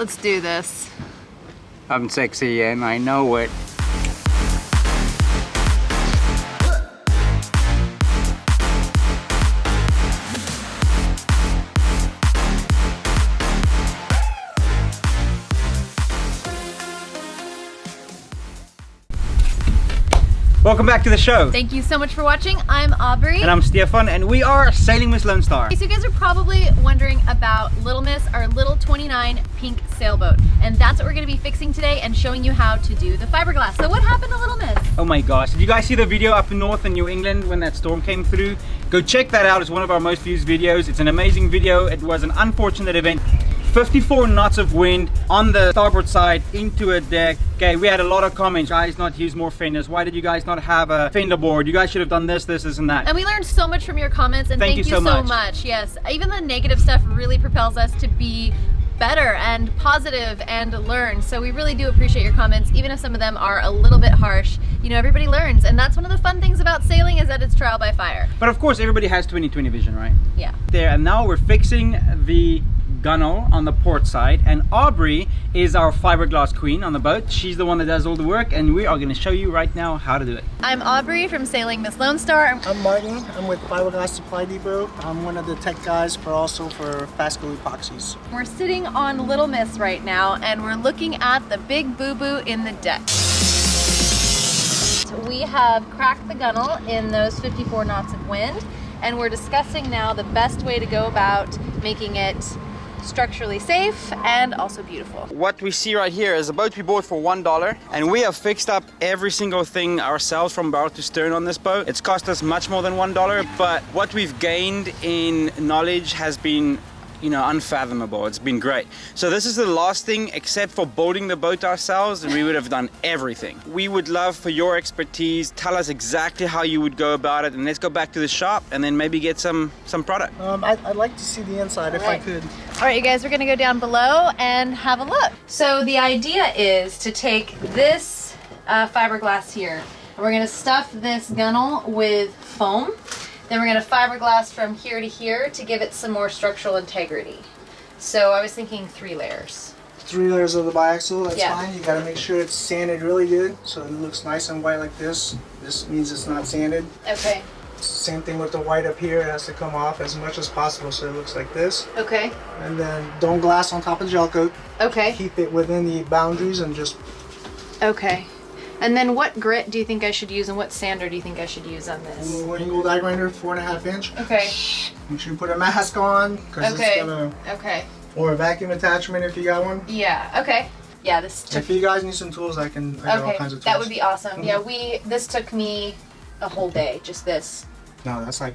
Let's do this. I'm sexy and I know it. Welcome back to the show. Thank you so much for watching. I'm Aubrey. And I'm Stefan, and we are Sailing Miss Lone Star. So you guys are probably wondering about Little Miss, our little 29 pink sailboat. And that's what we're gonna be fixing today and showing you how to do the fiberglass. So what happened to Little Miss? Oh my gosh, did you guys see the video up in north in New England when that storm came through? Go check that out, it's one of our most viewed videos. It's an amazing video. It was an unfortunate event. 54 knots of wind on the starboard side into a deck. Okay, we had a lot of comments. Guys, not use more fenders. Why did you guys not have a fender board? You guys should have done this, and that. And we learned so much from your comments, and thank you so much. Yes, even the negative stuff really propels us to be better and positive and learn. So we really do appreciate your comments, even if some of them are a little bit harsh. You know, everybody learns, and that's one of the fun things about sailing, is that it's trial by fire. But of course, everybody has 20/20 vision, right? Yeah. There, and now we're fixing the gunnel on the port side, and Aubrey is our fiberglass queen on the boat. She's the one that does all the work, and we are going to show you right now how to do it. I'm Aubrey from Sailing Miss Lone Star. I'm Martin. I'm with Fiberglass Supply Depot. I'm one of the tech guys for fast glue epoxies. We're sitting on Little Miss right now, and we're looking at the big boo-boo in the deck. We have cracked the gunnel in those 54 knots of wind, and we're discussing now the best way to go about making it structurally safe and also beautiful. What we see right here is a boat we bought for $1, and we have fixed up every single thing ourselves from bow to stern on this boat. It's cost us much more than $1, but what we've gained in knowledge has been, you know, unfathomable. It's been great. So this is the last thing, except for building the boat ourselves, and we would have done everything. We would love for your expertise. Tell us exactly how you would go about it, and let's go back to the shop and then maybe get some product. I'd like to see the inside if I could. All right, you guys, we're gonna go down below and have a look. So the idea is to take this fiberglass here, and we're gonna stuff this gunnel with foam. Then we're gonna fiberglass from here to here to give it some more structural integrity. So I was thinking 3 layers. 3 layers of the biaxial, that's Yeah. fine. You gotta make sure it's sanded really good so it looks nice and white like this. This means it's not sanded. Okay. Same thing with the white up here. It has to come off as much as possible so it looks like this. Okay. And then don't glass on top of gel coat. Okay. Keep it within the boundaries and just... Okay. And then what grit do you think I should use, and what sander do you think I should use on this? Angle die grinder, 4.5 inch. Okay. Make sure you put a mask on because it's gonna... Okay. Or a vacuum attachment if you got one. Yeah. Okay. Yeah. This took... If you guys need some tools, I got all kinds of tools. That would be awesome. Yeah. This took me a whole day. Just this. No, that's like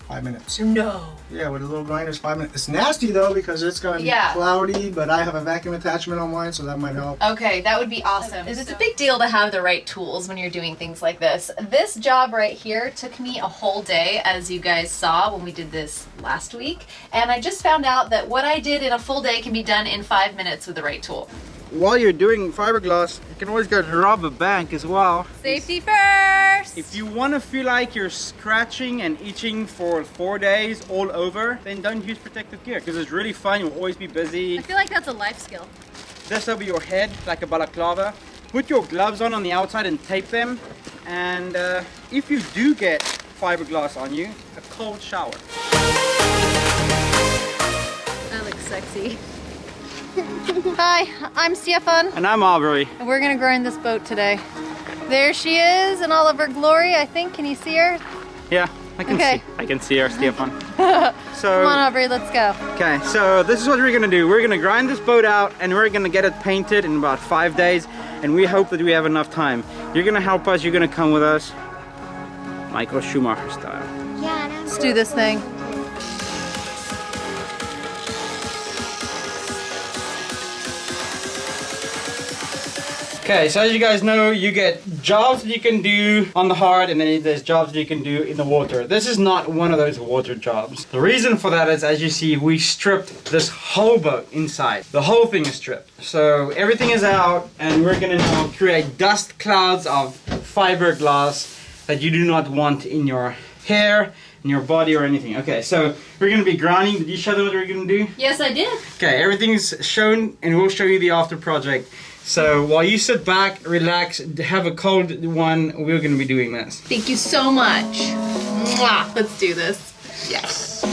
5 minutes. No. Yeah, with a little grinder, it's 5 minutes. It's nasty though because it's gonna be cloudy, but I have a vacuum attachment on mine, so that might help. Okay, that would be awesome. It's a big deal to have the right tools when you're doing things like this. This job right here took me a whole day, as you guys saw when we did this last week. And I just found out that what I did in a full day can be done in 5 minutes with the right tool. While you're doing fiberglass, you can always go to rob a bank as well. Safety first! If you want to feel like you're scratching and itching for 4 days all over, then don't use protective gear, because it's really fun. You'll always be busy. I feel like that's a life skill. This over your head like a balaclava. Put your gloves on the outside and tape them. And if you do get fiberglass on you, a cold shower. That looks sexy. Hi, I'm Stefan. And I'm Aubrey. And we're gonna grind this boat today. There she is in all of her glory, I think. Can you see her? Yeah, I can see her, Stefan. So, come on, Aubrey, let's go. Okay, so this is what we're gonna do. We're gonna grind this boat out, and we're gonna get it painted in about 5 days, and we hope that we have enough time. You're gonna help us, you're gonna come with us. Michael Schumacher style. Yeah, let's do this thing. Okay, so as you guys know, you get jobs that you can do on the hard, and then there's jobs that you can do in the water. This is not one of those water jobs. The reason for that is, as you see, we stripped this whole boat inside. The whole thing is stripped. So everything is out, and we're gonna now create dust clouds of fiberglass that you do not want in your hair, in your body or anything. Okay, so we're gonna be grinding. Did you show them what we're gonna do? Yes, I did. Okay, everything's shown and we'll show you the after project. So while you sit back, relax, have a cold one, we're gonna be doing this. Thank you so much. Mwah. Let's do this. Yes.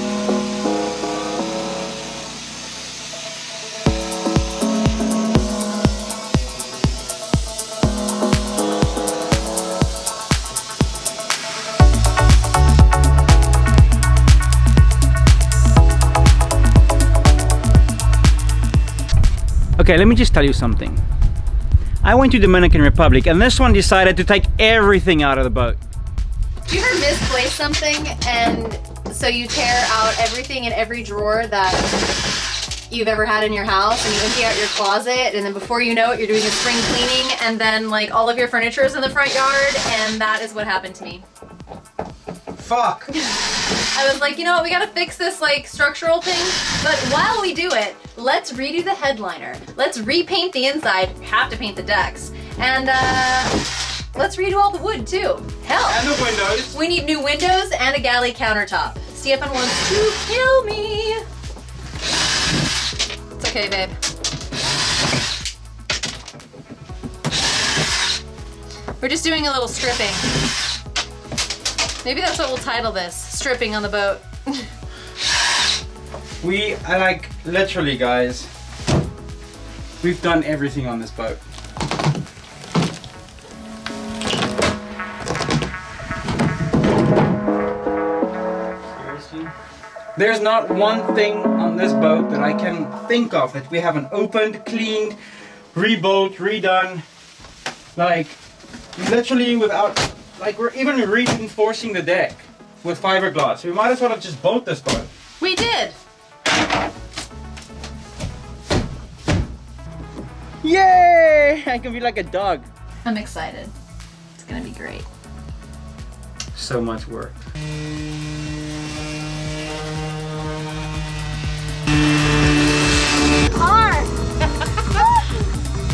Okay, let me just tell you something. I went to Dominican Republic and this one decided to take everything out of the boat. Do you ever misplace something and so you tear out everything in every drawer that you've ever had in your house and you empty out your closet and then before you know it you're doing a spring cleaning and then like all of your furniture is in the front yard and that is what happened to me. Fuck! I was like, you know what, we gotta fix this like structural thing, but while we do it, let's redo the headliner. Let's repaint the inside, have to paint the decks, and let's redo all the wood too. Hell! And the windows. We need new windows and a galley countertop. Stefan wants to kill me. It's okay, babe. We're just doing a little stripping. Maybe that's what we'll title this, stripping on the boat. We are like, literally guys, we've done everything on this boat. Seriously? There's not one thing on this boat that I can think of that we haven't opened, cleaned, rebuilt, redone. Like, literally without, like we're even reinforcing the deck with fiberglass. We might as well have just built this boat. We did! Yay! I can be like a dog. I'm excited. It's gonna be great. So much work.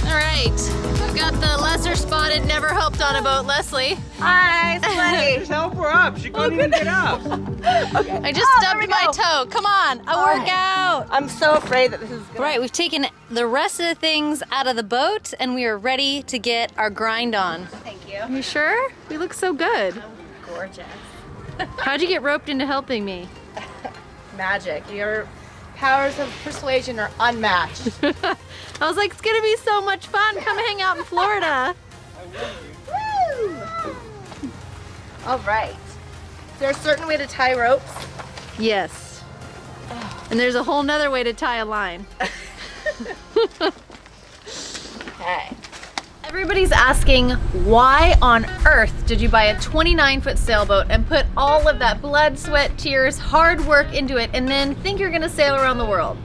Alright, we've got the lesser spotted, never helped on a boat, Leslie. Hi, Sweaty. Just help her up. She can't even get up. Okay. I just stubbed my toe. Come on, a workout. I'm so afraid that this is gonna... Right, we've taken the rest of the things out of the boat and we are ready to get our grind on. Thank you. You sure? We look so good. Gorgeous. How'd you get roped into helping me? Magic. Your powers of persuasion are unmatched. I was like, it's gonna be so much fun. Come hang out in Florida. Woo! All right. Is there a certain way to tie ropes? Yes. And there's a whole nother way to tie a line. Okay. Everybody's asking, why on earth did you buy a 29-foot sailboat and put all of that blood, sweat, tears, hard work into it and then think you're gonna sail around the world?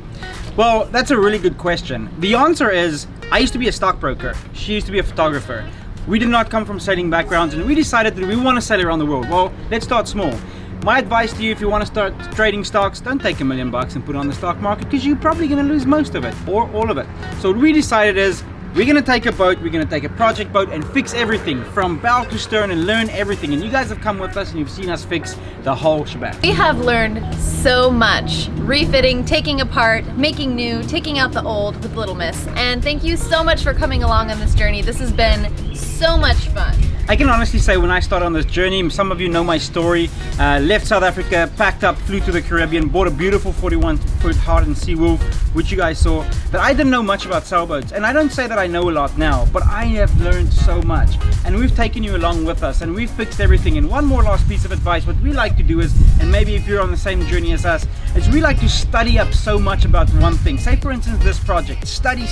Well, that's a really good question. The answer is, I used to be a stockbroker. She used to be a photographer. We did not come from sailing backgrounds and we decided that we want to sail around the world. Well, let's start small. My advice to you, if you want to start trading stocks, don't take $1 million and put it on the stock market because you're probably going to lose most of it or all of it. So what we decided is, we're gonna take a boat, we're gonna take a project boat and fix everything from bow to stern and learn everything. And you guys have come with us and you've seen us fix the whole shebang. We have learned so much, refitting, taking apart, making new, taking out the old with Little Miss. And thank you so much for coming along on this journey. This has been so much fun. I can honestly say when I started on this journey, some of you know my story, left South Africa, packed up, flew to the Caribbean, bought a beautiful 41-foot hardened Seawolf, which you guys saw, but I didn't know much about sailboats. And I don't say that I know a lot now, but I have learned so much. And we've taken you along with us and we've fixed everything. And one more last piece of advice, what we like to do is, and maybe if you're on the same journey as us, is we like to study up so much about one thing. Say for instance this project, study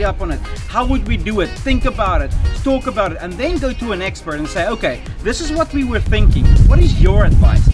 up on it. How would we do it? Think about it, talk about it, and then go to an expert and say, okay, this is what we were thinking. What is your advice?